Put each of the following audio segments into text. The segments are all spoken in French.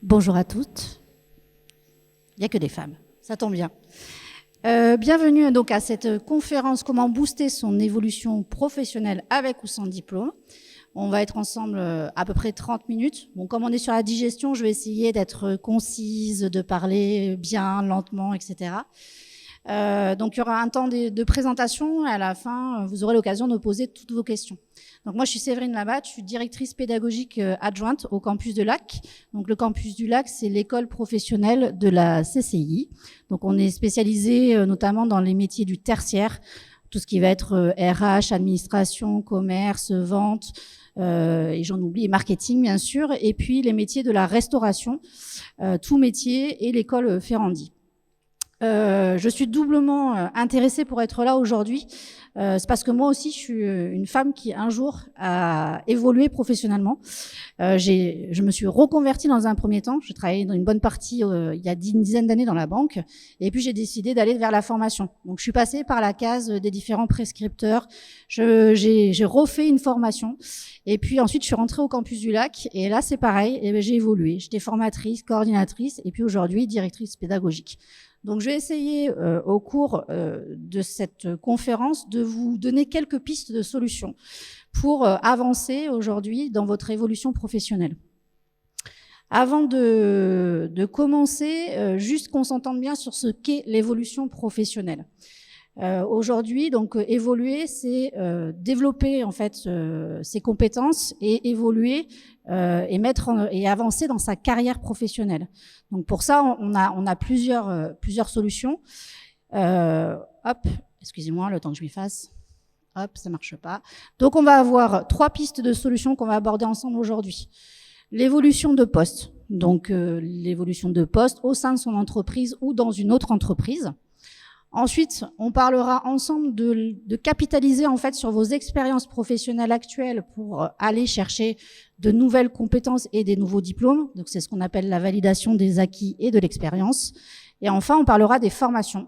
Bonjour à toutes. Il n'y a que des femmes, ça tombe bien. Bienvenue donc à cette conférence « Comment booster son évolution professionnelle avec ou sans diplôme ». On va être ensemble à peu près 30 minutes. Bon, comme on est sur la digestion, je vais essayer d'être concise, de parler bien, lentement, etc. Donc il y aura un temps de présentation et à la fin, vous aurez l'occasion de poser toutes vos questions. Donc moi, je suis Séverine Labatte, je suis directrice pédagogique adjointe au campus de Lac. Donc le campus du Lac, c'est l'école professionnelle de la CCI. Donc on est spécialisé notamment dans les métiers du tertiaire, tout ce qui va être RH, administration, commerce, vente, et j'en oublie, marketing bien sûr, et puis les métiers de la restauration, tout métier et l'école Ferrandi. Je suis doublement intéressée pour être là aujourd'hui. C'est parce que moi aussi, je suis une femme qui, un jour, a évolué professionnellement. Je me suis reconvertie dans un premier temps. J'ai travaillé dans une bonne partie, il y a une dizaine d'années dans la banque. Et puis, j'ai décidé d'aller vers la formation. Donc, je suis passée par la case des différents prescripteurs. J'ai refait une formation. Et puis, ensuite, je suis rentrée au campus du Lac. Et là, c'est pareil. Et j'ai évolué. J'étais formatrice, coordinatrice. Et puis, aujourd'hui, directrice pédagogique. Donc, je vais essayer au cours de cette conférence de vous donner quelques pistes de solutions pour avancer aujourd'hui dans votre évolution professionnelle. Avant de commencer, juste qu'on s'entende bien sur ce qu'est l'évolution professionnelle. Aujourd'hui, donc évoluer, c'est développer en fait ses compétences et évoluer et avancer dans sa carrière professionnelle. Donc pour ça, on a plusieurs solutions. Hop, excusez-moi, le temps que je m'y fasse. Hop, ça marche pas. Donc on va avoir 3 pistes de solutions qu'on va aborder ensemble aujourd'hui. L'évolution de poste, donc l'évolution de poste au sein de son entreprise ou dans une autre entreprise. Ensuite, on parlera ensemble de capitaliser en fait sur vos expériences professionnelles actuelles pour aller chercher de nouvelles compétences et des nouveaux diplômes. Donc c'est ce qu'on appelle la validation des acquis et de l'expérience. Et enfin, on parlera des formations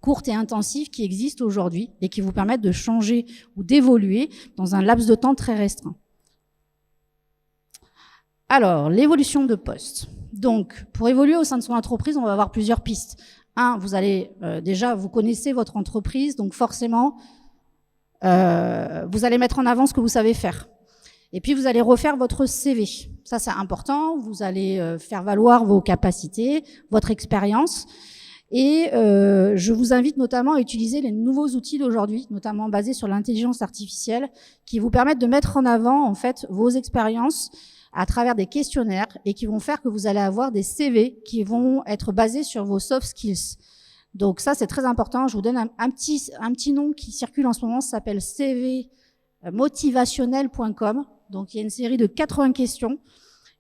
courtes et intensives qui existent aujourd'hui et qui vous permettent de changer ou d'évoluer dans un laps de temps très restreint. Alors, l'évolution de poste. Donc, pour évoluer au sein de son entreprise, on va avoir plusieurs pistes. Vous allez déjà, vous connaissez votre entreprise, donc forcément, vous allez mettre en avant ce que vous savez faire. Et puis, vous allez refaire votre CV. Ça, c'est important. Vous allez faire valoir vos capacités, votre expérience. Et je vous invite notamment à utiliser les nouveaux outils d'aujourd'hui, notamment basés sur l'intelligence artificielle, qui vous permettent de mettre en avant, en fait, vos expériences à travers des questionnaires et qui vont faire que vous allez avoir des CV qui vont être basés sur vos soft skills. Donc ça, c'est très important. Je vous donne un petit nom qui circule en ce moment, ça s'appelle cvmotivationnel.com. Donc il y a une série de 80 questions.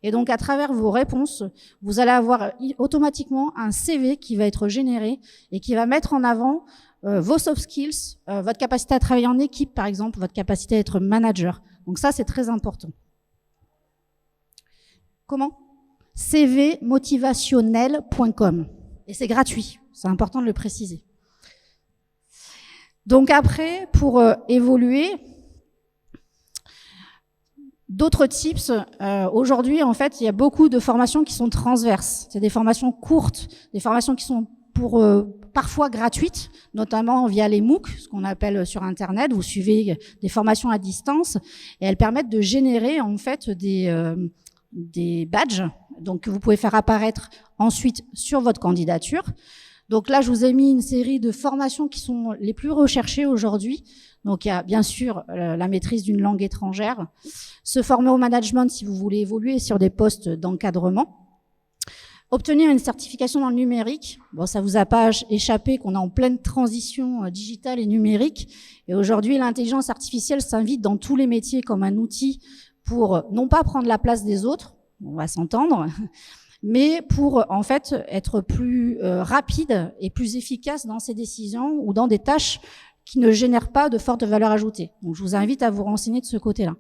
Et donc à travers vos réponses, vous allez avoir automatiquement un CV qui va être généré et qui va mettre en avant vos soft skills, votre capacité à travailler en équipe par exemple, votre capacité à être manager. Donc ça, c'est très important. Comment ? cvmotivationnel.com. Et c'est gratuit, c'est important de le préciser. Donc après, pour évoluer, d'autres tips. Aujourd'hui, en fait, il y a beaucoup de formations qui sont transverses. C'est des formations courtes, des formations qui sont parfois gratuites, notamment via les MOOC, ce qu'on appelle sur Internet. Vous suivez des formations à distance et elles permettent de générer en fait des badges, donc que vous pouvez faire apparaître ensuite sur votre candidature. Donc là, je vous ai mis une série de formations qui sont les plus recherchées aujourd'hui. Donc il y a bien sûr la maîtrise d'une langue étrangère, se former au management si vous voulez évoluer sur des postes d'encadrement, obtenir une certification dans le numérique. Bon, ça vous a pas échappé qu'on est en pleine transition digitale et numérique. Et aujourd'hui, l'intelligence artificielle s'invite dans tous les métiers comme un outil pour non pas prendre la place des autres, on va s'entendre, mais pour en fait être plus rapide et plus efficace dans ses décisions ou dans des tâches qui ne génèrent pas de forte valeur ajoutée. Donc je vous invite à vous renseigner de ce côté-là.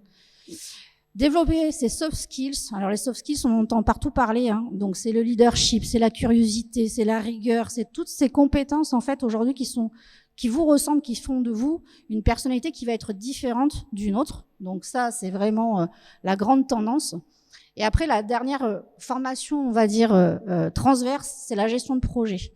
Développer ses soft skills. Alors les soft skills, on entend partout parler, hein. Donc c'est le leadership, c'est la curiosité, c'est la rigueur, c'est toutes ces compétences en fait aujourd'hui qui vous ressemblent, qui font de vous une personnalité qui va être différente d'une autre. Donc ça, c'est vraiment la grande tendance. Et après, la dernière formation, on va dire transverse, c'est la gestion de projet.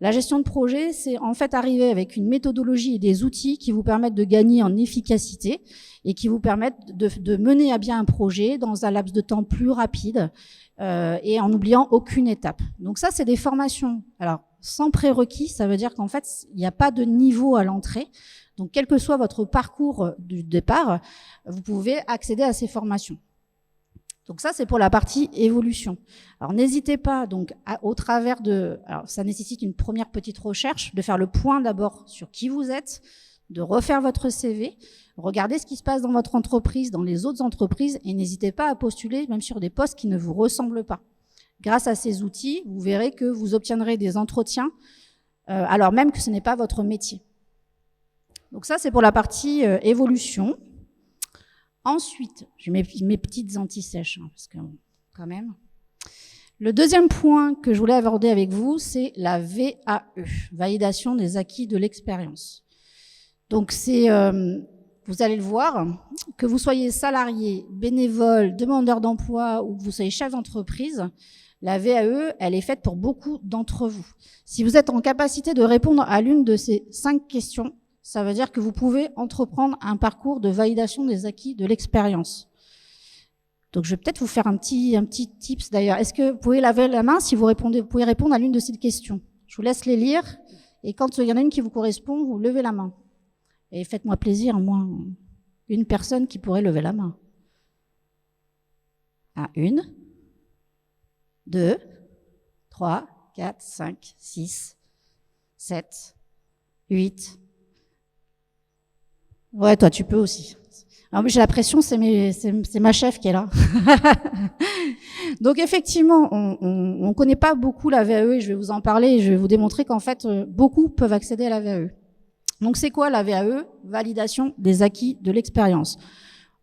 La gestion de projet, c'est en fait arriver avec une méthodologie et des outils qui vous permettent de gagner en efficacité et qui vous permettent de mener à bien un projet dans un laps de temps plus rapide et en n'oubliant aucune étape. Donc ça, c'est des formations. Alors, sans prérequis, ça veut dire qu'en fait, il n'y a pas de niveau à l'entrée. Donc, quel que soit votre parcours du départ, vous pouvez accéder à ces formations. Donc ça, c'est pour la partie évolution. Alors n'hésitez pas, donc, au travers de... Alors ça nécessite une première petite recherche, de faire le point d'abord sur qui vous êtes, de refaire votre CV, regardez ce qui se passe dans votre entreprise, dans les autres entreprises, et n'hésitez pas à postuler même sur des postes qui ne vous ressemblent pas. Grâce à ces outils, vous verrez que vous obtiendrez des entretiens, alors même que ce n'est pas votre métier. Donc ça, c'est pour la partie évolution. Ensuite, je mets mes petites anti-sèches, hein, parce que quand même. Le deuxième point que je voulais aborder avec vous, c'est la VAE, validation des acquis de l'expérience. Donc c'est, vous allez le voir, que vous soyez salarié, bénévole, demandeur d'emploi ou que vous soyez chef d'entreprise, la VAE, elle est faite pour beaucoup d'entre vous. Si vous êtes en capacité de répondre à l'une de ces 5 questions, ça veut dire que vous pouvez entreprendre un parcours de validation des acquis de l'expérience. Donc, je vais peut-être vous faire un petit tips d'ailleurs. Est-ce que vous pouvez lever la main si vous pouvez répondre à l'une de ces questions? Je vous laisse les lire. Et quand il y en a une qui vous correspond, vous levez la main. Et faites-moi plaisir, moi, une personne qui pourrait lever la main. Ah, 1, 2, 3, 4, 5, 6, 7, 8. Ouais, toi, tu peux aussi. Alors, j'ai la pression, c'est ma chef qui est là. Donc, effectivement, on connaît pas beaucoup la VAE et je vais vous en parler et je vais vous démontrer qu'en fait, beaucoup peuvent accéder à la VAE. Donc, c'est quoi la VAE? Validation des acquis de l'expérience.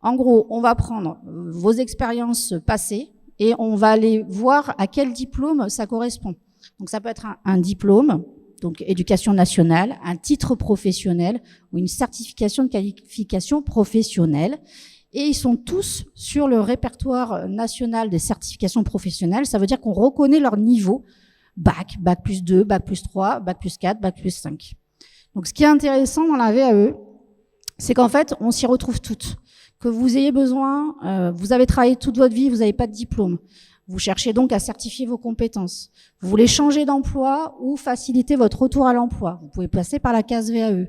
En gros, on va prendre vos expériences passées et on va aller voir à quel diplôme ça correspond. Donc, ça peut être un diplôme, donc éducation nationale, un titre professionnel ou une certification de qualification professionnelle. Et ils sont tous sur le répertoire national des certifications professionnelles. Ça veut dire qu'on reconnaît leur niveau, bac, bac plus 2, bac plus 3, bac plus 4, bac plus 5. Donc ce qui est intéressant dans la VAE, c'est qu'en fait, on s'y retrouve toutes. Que vous ayez besoin, vous avez travaillé toute votre vie, vous n'avez pas de diplôme. Vous cherchez donc à certifier vos compétences. Vous voulez changer d'emploi ou faciliter votre retour à l'emploi. Vous pouvez passer par la case VAE.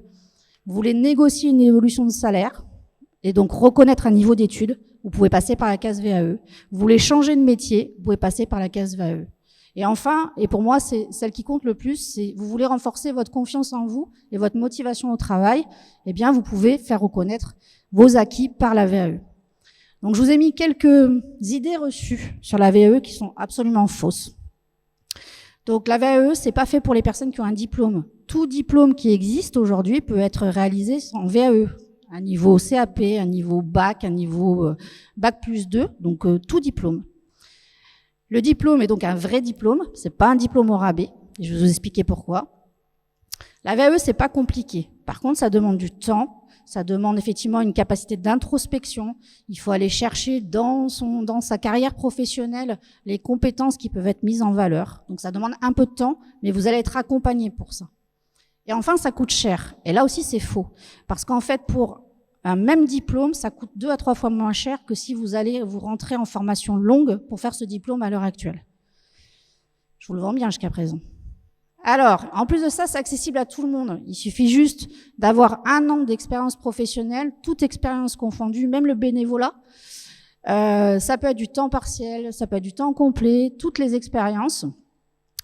Vous voulez négocier une évolution de salaire et donc reconnaître un niveau d'études. Vous pouvez passer par la case VAE. Vous voulez changer de métier. Vous pouvez passer par la case VAE. Et enfin, et pour moi, c'est celle qui compte le plus, c'est vous voulez renforcer votre confiance en vous et votre motivation au travail. Eh bien, vous pouvez faire reconnaître vos acquis par la VAE. Donc, je vous ai mis quelques idées reçues sur la VAE qui sont absolument fausses. Donc, la VAE, c'est pas fait pour les personnes qui ont un diplôme. Tout diplôme qui existe aujourd'hui peut être réalisé en VAE. Un niveau CAP, un niveau bac, un niveau bac plus 2, donc tout diplôme. Le diplôme est donc un vrai diplôme, c'est pas un diplôme au rabais. Je vais vous expliquer pourquoi. La VAE, c'est pas compliqué. Par contre, ça demande du temps. Ça demande effectivement une capacité d'introspection. Il faut aller chercher dans sa carrière professionnelle les compétences qui peuvent être mises en valeur. Donc ça demande un peu de temps, mais vous allez être accompagné pour ça. Et enfin, ça coûte cher. Et là aussi, c'est faux. Parce qu'en fait, pour un même diplôme, ça coûte 2 à 3 fois moins cher que si vous allez vous rentrer en formation longue pour faire ce diplôme à l'heure actuelle. Je vous le vends bien jusqu'à présent. Alors, en plus de ça, c'est accessible à tout le monde. Il suffit juste d'avoir 1 an d'expérience professionnelle, toute expérience confondue, même le bénévolat. Ça peut être du temps partiel, ça peut être du temps complet, toutes les expériences,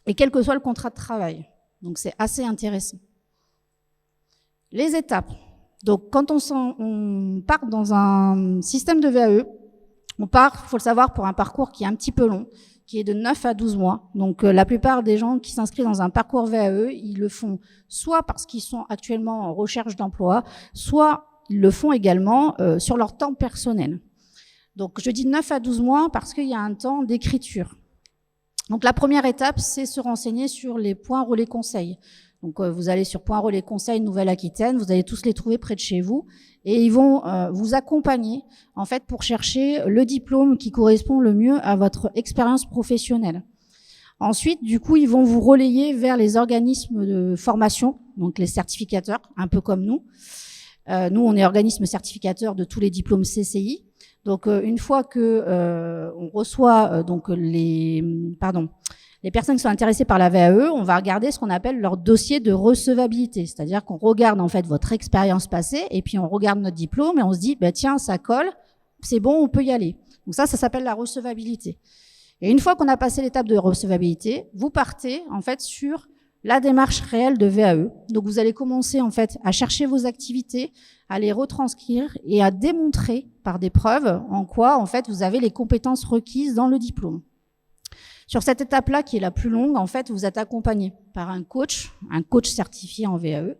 et quel que soit le contrat de travail. Donc, c'est assez intéressant. Les étapes. Donc, quand on part dans un système de VAE, on part, il faut le savoir, pour un parcours qui est un petit peu long, qui est de 9 à 12 mois. Donc, la plupart des gens qui s'inscrivent dans un parcours VAE, ils le font soit parce qu'ils sont actuellement en recherche d'emploi, soit ils le font également sur leur temps personnel. Donc, je dis 9 à 12 mois parce qu'il y a un temps d'écriture. Donc, la première étape, c'est se renseigner sur les points relais conseils. Donc, vous allez sur Point Relais Conseil Nouvelle-Aquitaine, vous allez tous les trouver près de chez vous, et ils vont vous accompagner, en fait, pour chercher le diplôme qui correspond le mieux à votre expérience professionnelle. Ensuite, du coup, ils vont vous relayer vers les organismes de formation, donc les certificateurs, un peu comme nous. Nous, on est organisme certificateur de tous les diplômes CCI. Donc, une fois que on reçoit les personnes qui sont intéressées par la VAE, on va regarder ce qu'on appelle leur dossier de recevabilité. C'est-à-dire qu'on regarde en fait votre expérience passée et puis on regarde notre diplôme et on se dit, bah, tiens, ça colle, c'est bon, on peut y aller. Donc ça s'appelle la recevabilité. Et une fois qu'on a passé l'étape de recevabilité, vous partez en fait sur la démarche réelle de VAE. Donc vous allez commencer en fait à chercher vos activités, à les retranscrire et à démontrer par des preuves en quoi en fait vous avez les compétences requises dans le diplôme. Sur cette étape-là, qui est la plus longue, en fait, vous êtes accompagné par un coach certifié en VAE.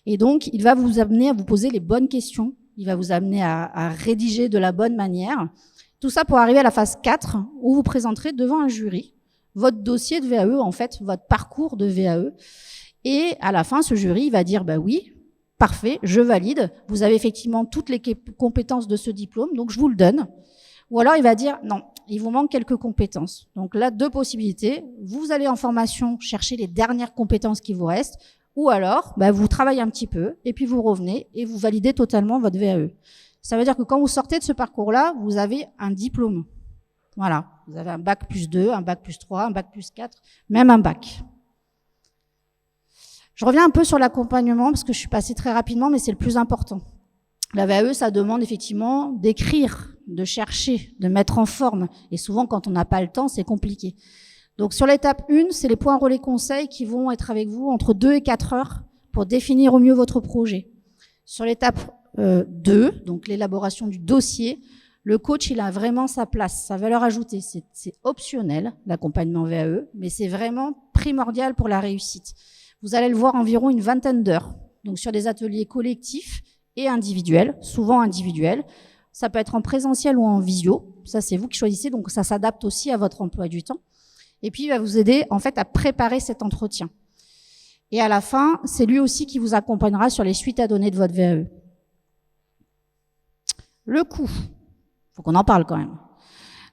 Et donc, il va vous amener à vous poser les bonnes questions. Il va vous amener à rédiger de la bonne manière. Tout ça pour arriver à la phase 4, où vous présenterez devant un jury votre dossier de VAE, en fait, votre parcours de VAE. Et à la fin, ce jury, il va dire, bah oui, parfait, je valide. Vous avez effectivement toutes les compétences de ce diplôme, donc je vous le donne. Ou alors, il va dire, non, il vous manque quelques compétences. Donc là, deux possibilités. Vous allez en formation chercher les dernières compétences qui vous restent, ou alors, bah, vous travaillez un petit peu, et puis vous revenez, et vous validez totalement votre VAE. Ça veut dire que quand vous sortez de ce parcours-là, vous avez un diplôme. Voilà. Vous avez un bac plus 2, un bac plus 3, un bac plus 4, même un bac. Je reviens un peu sur l'accompagnement, parce que je suis passée très rapidement, mais c'est le plus important. La VAE, ça demande effectivement d'écrire, de chercher, de mettre en forme. Et souvent, quand on n'a pas le temps, c'est compliqué. Donc, sur l'étape 1, c'est les points relais conseils qui vont être avec vous entre 2 et 4 heures pour définir au mieux votre projet. Sur l'étape 2, donc l'élaboration du dossier, le coach, il a vraiment sa place, sa valeur ajoutée. C'est optionnel, l'accompagnement VAE, mais c'est vraiment primordial pour la réussite. Vous allez le voir environ une vingtaine d'heures. Donc, sur des ateliers collectifs et individuels, souvent individuels. Ça peut être en présentiel ou en visio. Ça, c'est vous qui choisissez. Donc, ça s'adapte aussi à votre emploi du temps. Et puis, il va vous aider, en fait, à préparer cet entretien. Et à la fin, c'est lui aussi qui vous accompagnera sur les suites à donner de votre VAE. Le coût. Faut qu'on en parle quand même.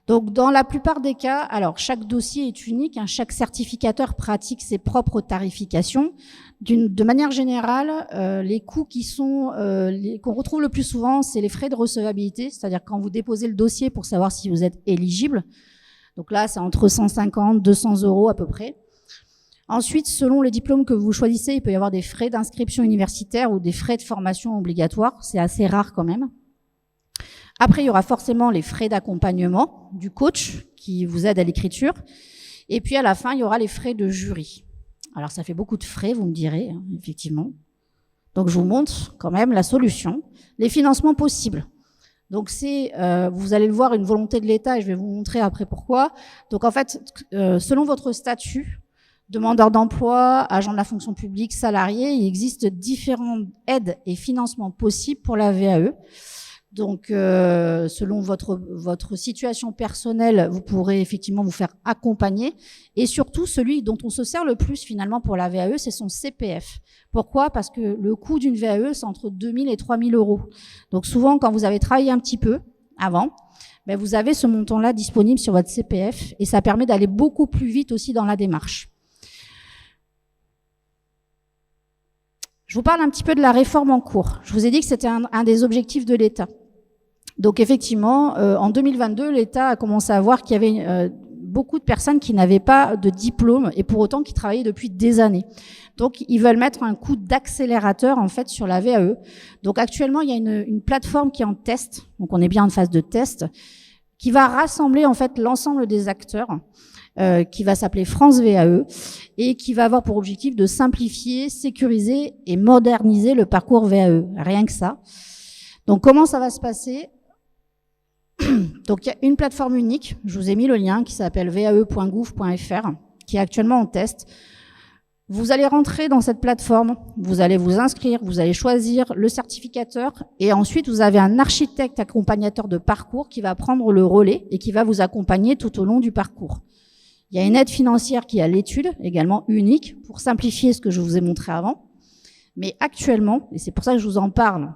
Donc, dans la plupart des cas, alors, chaque dossier est unique. Chaque certificateur pratique ses propres tarifications. De manière générale, les coûts qu'on retrouve le plus souvent, c'est les frais de recevabilité, c'est-à-dire quand vous déposez le dossier pour savoir si vous êtes éligible. Donc là, c'est entre 150, 200 euros à peu près. Ensuite, selon les diplômes que vous choisissez, il peut y avoir des frais d'inscription universitaire ou des frais de formation obligatoires. C'est assez rare quand même. Après, il y aura forcément les frais d'accompagnement du coach qui vous aide à l'écriture. Et puis, à la fin, il y aura les frais de jury. Alors, ça fait beaucoup de frais, vous me direz, hein, effectivement. Donc, je vous montre quand même la solution. Les financements possibles. Donc, vous allez le voir, une volonté de l'État, et je vais vous montrer après pourquoi. Donc, en fait, selon votre statut, demandeur d'emploi, agent de la fonction publique, salarié, il existe différentes aides et financements possibles pour la VAE. Donc, selon votre situation personnelle, vous pourrez effectivement vous faire accompagner. Et surtout, celui dont on se sert le plus finalement pour la VAE, c'est son CPF. Pourquoi ? Parce que le coût d'une VAE, c'est entre 2 000 et 3 000 euros. Donc, souvent, quand vous avez travaillé un petit peu avant, ben, vous avez ce montant-là disponible sur votre CPF et ça permet d'aller beaucoup plus vite aussi dans la démarche. Je vous parle un petit peu de la réforme en cours. Je vous ai dit que c'était un des objectifs de l'État. Donc effectivement, en 2022, l'État a commencé à voir qu'il y avait beaucoup de personnes qui n'avaient pas de diplôme et pour autant qui travaillaient depuis des années. Donc ils veulent mettre un coup d'accélérateur en fait sur la VAE. Donc actuellement, il y a une plateforme qui est en test, donc on est bien en phase de test, qui va rassembler en fait l'ensemble des acteurs, qui va s'appeler France VAE et qui va avoir pour objectif de simplifier, sécuriser et moderniser le parcours VAE. Rien que ça. Donc comment ça va se passer ? Donc, il y a une plateforme unique, je vous ai mis le lien, qui s'appelle vae.gouv.fr, qui est actuellement en test. Vous allez rentrer dans cette plateforme, vous allez vous inscrire, vous allez choisir le certificateur, et ensuite, vous avez un architecte accompagnateur de parcours qui va prendre le relais et qui va vous accompagner tout au long du parcours. Il y a une aide financière qui est à l'étude, également unique, pour simplifier ce que je vous ai montré avant. Mais actuellement, et c'est pour ça que je vous en parle,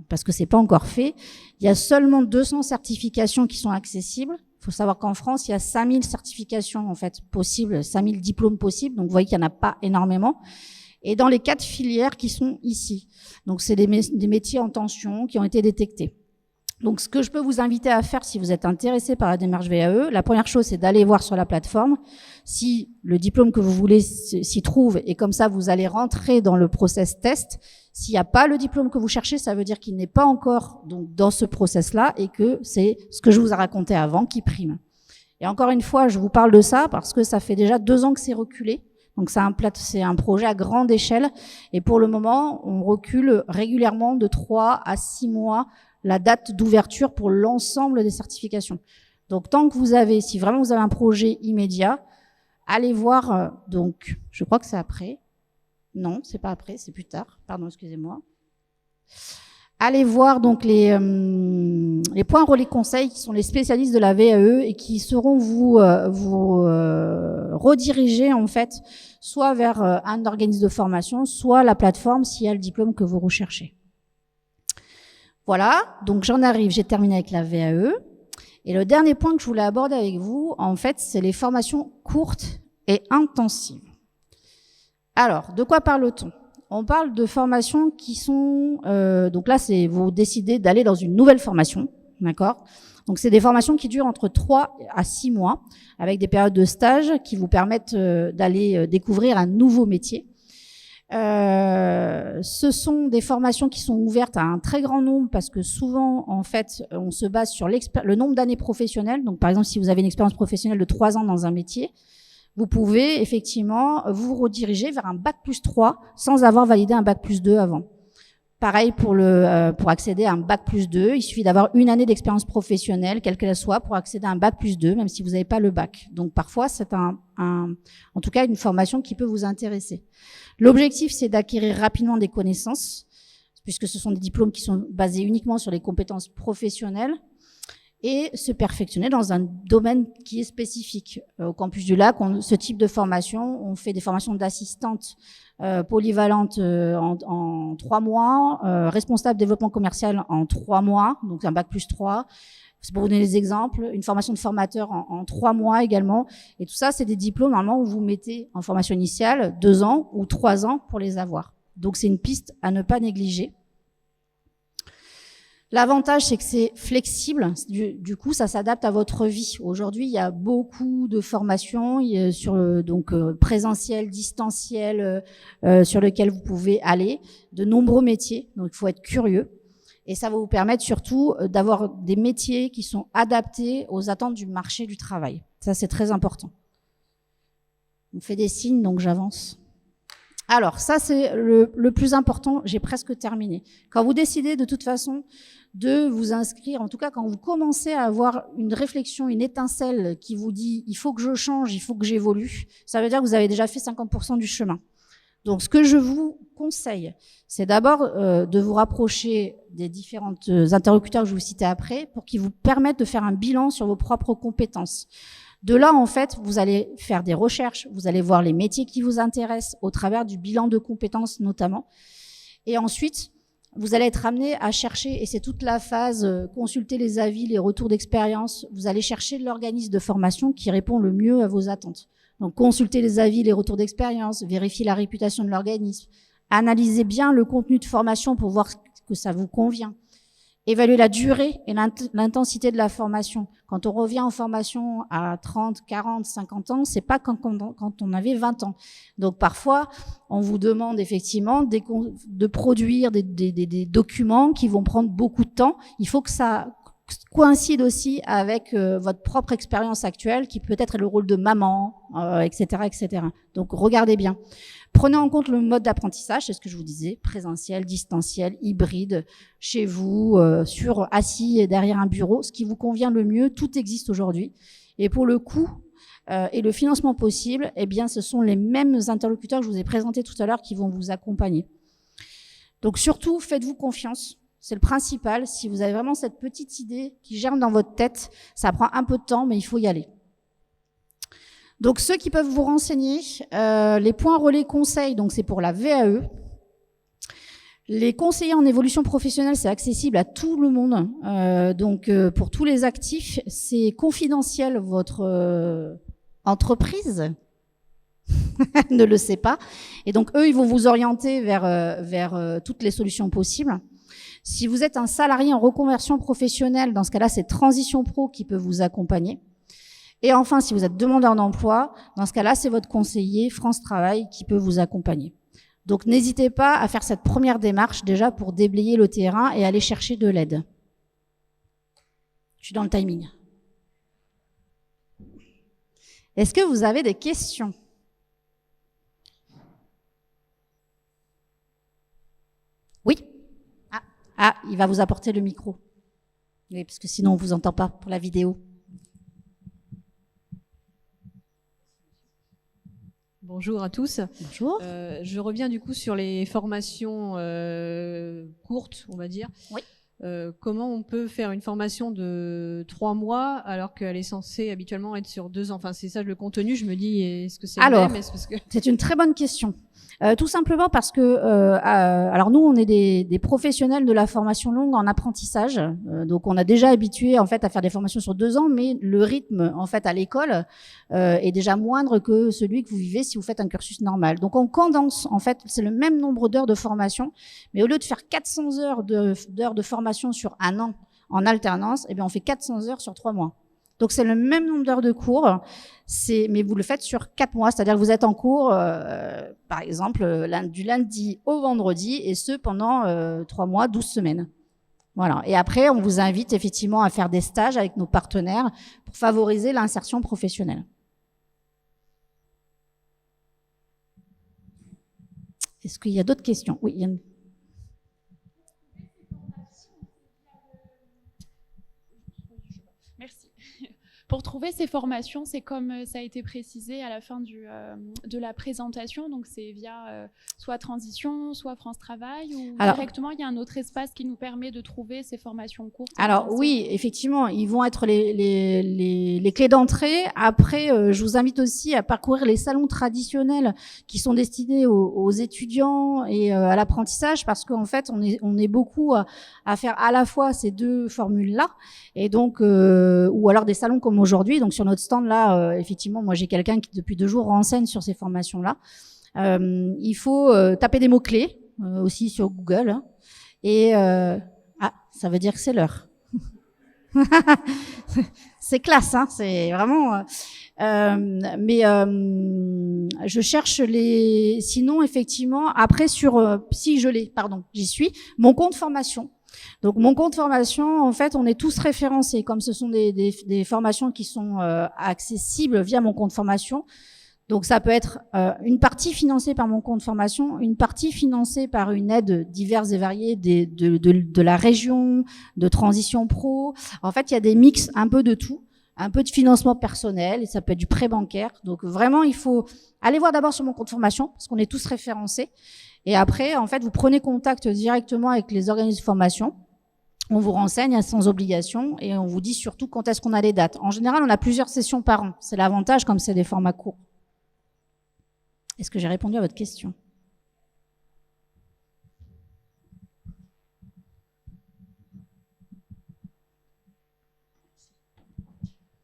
parce que c'est pas encore fait, il y a seulement 200 certifications qui sont accessibles. Il faut savoir qu'en France, il y a 5000 certifications en fait possibles, 5000 diplômes possibles. Donc vous voyez qu'il n'y en a pas énormément. Et dans les 4 filières qui sont ici. Donc c'est des métiers en tension qui ont été détectés. Donc ce que je peux vous inviter à faire si vous êtes intéressé par la démarche VAE, la première chose c'est d'aller voir sur la plateforme si le diplôme que vous voulez s'y trouve, et comme ça vous allez rentrer dans le process test. S'il n'y a pas le diplôme que vous cherchez, ça veut dire qu'il n'est pas encore donc dans ce process-là et que c'est ce que je vous ai raconté avant qui prime. Et encore une fois, je vous parle de ça parce que ça fait déjà 2 ans que c'est reculé. Donc c'est un projet à grande échelle et pour le moment, on recule régulièrement de 3 à 6 mois la date d'ouverture pour l'ensemble des certifications. Donc tant que vous avez, si vraiment vous avez un projet immédiat, allez voir, donc je crois que c'est après. Non, c'est pas après, c'est plus tard. Pardon, excusez-moi. Allez voir donc les points relais conseils qui sont les spécialistes de la VAE et qui seront vous rediriger en fait soit vers un organisme de formation, soit la plateforme s'il y a le diplôme que vous recherchez. Voilà, donc j'en arrive, j'ai terminé avec la VAE. Et le dernier point que je voulais aborder avec vous, en fait, c'est les formations courtes et intensives. Alors, de quoi parle-t-on? On parle de formations qui sont... donc là, c'est vous décidez d'aller dans une nouvelle formation, d'accord? Donc, c'est des formations qui durent entre 3 à 6 mois, avec des périodes de stage qui vous permettent d'aller découvrir un nouveau métier. Ce sont des formations qui sont ouvertes à un très grand nombre parce que souvent, en fait, on se base sur le nombre d'années professionnelles. Donc, par exemple, si vous avez une expérience professionnelle de 3 ans dans un métier, vous pouvez effectivement vous rediriger vers un bac+3 sans avoir validé un bac+2 avant. Pareil pour accéder à un bac+2, il suffit d'avoir une année d'expérience professionnelle, quelle qu'elle soit, pour accéder à un bac+2, même si vous n'avez pas le bac. Donc parfois, c'est en tout cas une formation qui peut vous intéresser. L'objectif, c'est d'acquérir rapidement des connaissances, puisque ce sont des diplômes qui sont basés uniquement sur les compétences professionnelles, et se perfectionner dans un domaine qui est spécifique. Au Campus du Lac, ce type de formation, on fait des formations d'assistantes polyvalentes en 3 mois, responsable développement commercial en 3 mois, donc un bac+3. C'est pour vous donner des exemples, une formation de formateur en 3 mois également. Et tout ça, c'est des diplômes normalement où vous mettez en formation initiale 2 ans ou 3 ans pour les avoir. Donc c'est une piste à ne pas négliger. L'avantage, c'est que c'est flexible. Du coup, ça s'adapte à votre vie. Aujourd'hui, il y a beaucoup de formations présentielles, distancielles, sur lesquelles vous pouvez aller, de nombreux métiers. Donc, il faut être curieux. Et ça va vous permettre surtout d'avoir des métiers qui sont adaptés aux attentes du marché du travail. Ça, c'est très important. On fait des signes, donc j'avance. Alors, ça, c'est le plus important. J'ai presque terminé. Quand vous décidez, de toute façon, de vous inscrire, en tout cas, quand vous commencez à avoir une réflexion, une étincelle qui vous dit « il faut que je change, il faut que j'évolue », ça veut dire que vous avez déjà fait 50% du chemin. Donc, ce que je vous conseille, c'est d'abord de vous rapprocher des différents interlocuteurs que je vais vous citer après pour qu'ils vous permettent de faire un bilan sur vos propres compétences. De là, en fait, vous allez faire des recherches, vous allez voir les métiers qui vous intéressent au travers du bilan de compétences notamment. Et ensuite, vous allez être amené à chercher, et c'est toute la phase, consulter les avis, les retours d'expérience, vous allez chercher l'organisme de formation qui répond le mieux à vos attentes. Donc, consultez les avis, les retours d'expérience, vérifiez la réputation de l'organisme, analysez bien le contenu de formation pour voir que ça vous convient. Évaluer la durée et l'intensité de la formation. Quand on revient en formation à 30, 40, 50 ans, c'est pas quand on avait 20 ans. Donc parfois, on vous demande effectivement de produire des documents qui vont prendre beaucoup de temps. Il faut que ça coïncide aussi avec votre propre expérience actuelle, qui peut être le rôle de maman, etc., etc. Donc, regardez bien. Prenez en compte le mode d'apprentissage, c'est ce que je vous disais, présentiel, distanciel, hybride, chez vous, assis derrière un bureau, ce qui vous convient le mieux. Tout existe aujourd'hui. Et pour le coût et le financement possible, eh bien, ce sont les mêmes interlocuteurs que je vous ai présentés tout à l'heure qui vont vous accompagner. Donc, surtout, faites-vous confiance. C'est le principal. Si vous avez vraiment cette petite idée qui germe dans votre tête, ça prend un peu de temps, mais il faut y aller. Donc, ceux qui peuvent vous renseigner, les points relais conseils, donc c'est pour la VAE. Les conseillers en évolution professionnelle, c'est accessible à tout le monde. Donc, pour tous les actifs, c'est confidentiel, votre entreprise ne le sait pas. Et donc, eux, ils vont vous orienter vers toutes les solutions possibles. Si vous êtes un salarié en reconversion professionnelle, dans ce cas-là, c'est Transition Pro qui peut vous accompagner. Et enfin, si vous êtes demandeur d'emploi, dans ce cas-là, c'est votre conseiller France Travail qui peut vous accompagner. Donc, n'hésitez pas à faire cette première démarche déjà pour déblayer le terrain et aller chercher de l'aide. Je suis dans le timing. Est-ce que vous avez des questions ? Oui ? Ah, il va vous apporter le micro. Oui, parce que sinon, on ne vous entend pas pour la vidéo. Bonjour à tous. Bonjour. Je reviens du coup sur les formations courtes, on va dire. Oui. Comment on peut faire une formation de 3 mois alors qu'elle est censée habituellement être sur 2 ans? Enfin, c'est ça le contenu. Je me dis, est-ce que c'est le même? C'est une très bonne question. Tout simplement parce que, alors nous, on est des professionnels de la formation longue en apprentissage. Donc, on a déjà habitué en fait à faire des formations sur 2 ans, mais le rythme en fait à l'école est déjà moindre que celui que vous vivez si vous faites un cursus normal. Donc, on condense en fait, c'est le même nombre d'heures de formation, mais au lieu de faire 400 heures de formation sur 1 an en alternance, eh bien, on fait 400 heures sur 3 mois. Donc, c'est le même nombre d'heures de cours, mais vous le faites sur 4 mois, c'est-à-dire que vous êtes en cours, par exemple, du lundi au vendredi, et ce, pendant 3 mois, 12 semaines. Voilà. Et après, on vous invite effectivement à faire des stages avec nos partenaires pour favoriser l'insertion professionnelle. Est-ce qu'il y a d'autres questions? Oui, Yann. Merci. Pour trouver ces formations, c'est comme ça a été précisé à la fin de la présentation, donc c'est via soit Transition, soit France Travail, ou directement il y a un autre espace qui nous permet de trouver ces formations courtes. Alors oui, effectivement, ils vont être les clés d'entrée. Après, je vous invite aussi à parcourir les salons traditionnels qui sont destinés aux étudiants et à l'apprentissage, parce qu'en fait, on est beaucoup à faire à la fois ces deux formules-là, et donc ou alors des salons comme aujourd'hui. Donc sur notre stand là, effectivement, moi j'ai quelqu'un qui depuis 2 jours renseigne sur ces formations-là. Il faut taper des mots-clés aussi sur Google, hein, et ça veut dire que c'est l'heure. C'est classe, hein, c'est vraiment. Je cherche sinon effectivement après si je l'ai, pardon, j'y suis. Mon compte formation. Donc mon compte formation, en fait, on est tous référencés, comme ce sont des formations qui sont accessibles via mon compte formation. Donc ça peut être une partie financée par mon compte formation, une partie financée par une aide diverse et variée de la région, de Transition Pro. En fait, il y a des mix un peu de tout, un peu de financement personnel, et ça peut être du prêt bancaire. Donc vraiment, il faut aller voir d'abord sur mon compte formation, parce qu'on est tous référencés. Et après, en fait, vous prenez contact directement avec les organismes de formation. On vous renseigne sans obligation et on vous dit surtout quand est-ce qu'on a les dates. En général, on a plusieurs sessions par an. C'est l'avantage comme c'est des formats courts. Est-ce que j'ai répondu à votre question?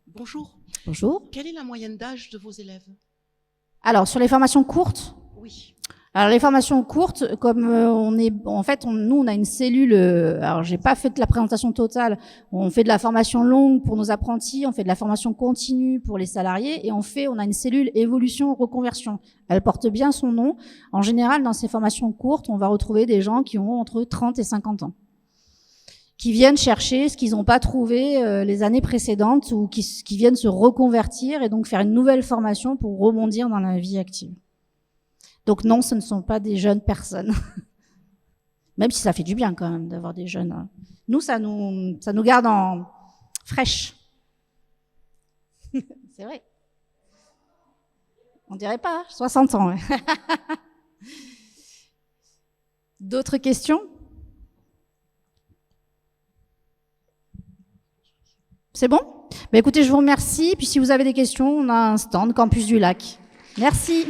Bonjour. Bonjour. Quelle est la moyenne d'âge de vos élèves? Alors, sur les formations courtes? Oui. Alors, les formations courtes, comme nous, on a une cellule, alors j'ai pas fait de la présentation totale, on fait de la formation longue pour nos apprentis, on fait de la formation continue pour les salariés, et on a une cellule évolution reconversion. Elle porte bien son nom. En général, dans ces formations courtes, on va retrouver des gens qui ont entre 30 et 50 ans. qui viennent chercher ce qu'ils n'ont pas trouvé les années précédentes ou qui viennent se reconvertir et donc faire une nouvelle formation pour rebondir dans la vie active. Donc non, ce ne sont pas des jeunes personnes. Même si ça fait du bien quand même d'avoir des jeunes. Nous, ça nous garde en fraîche. C'est vrai. On dirait pas, 60 ans. Ouais. D'autres questions? C'est bon? Écoutez, je vous remercie. Puis si vous avez des questions, on a un stand Campus du Lac. Merci.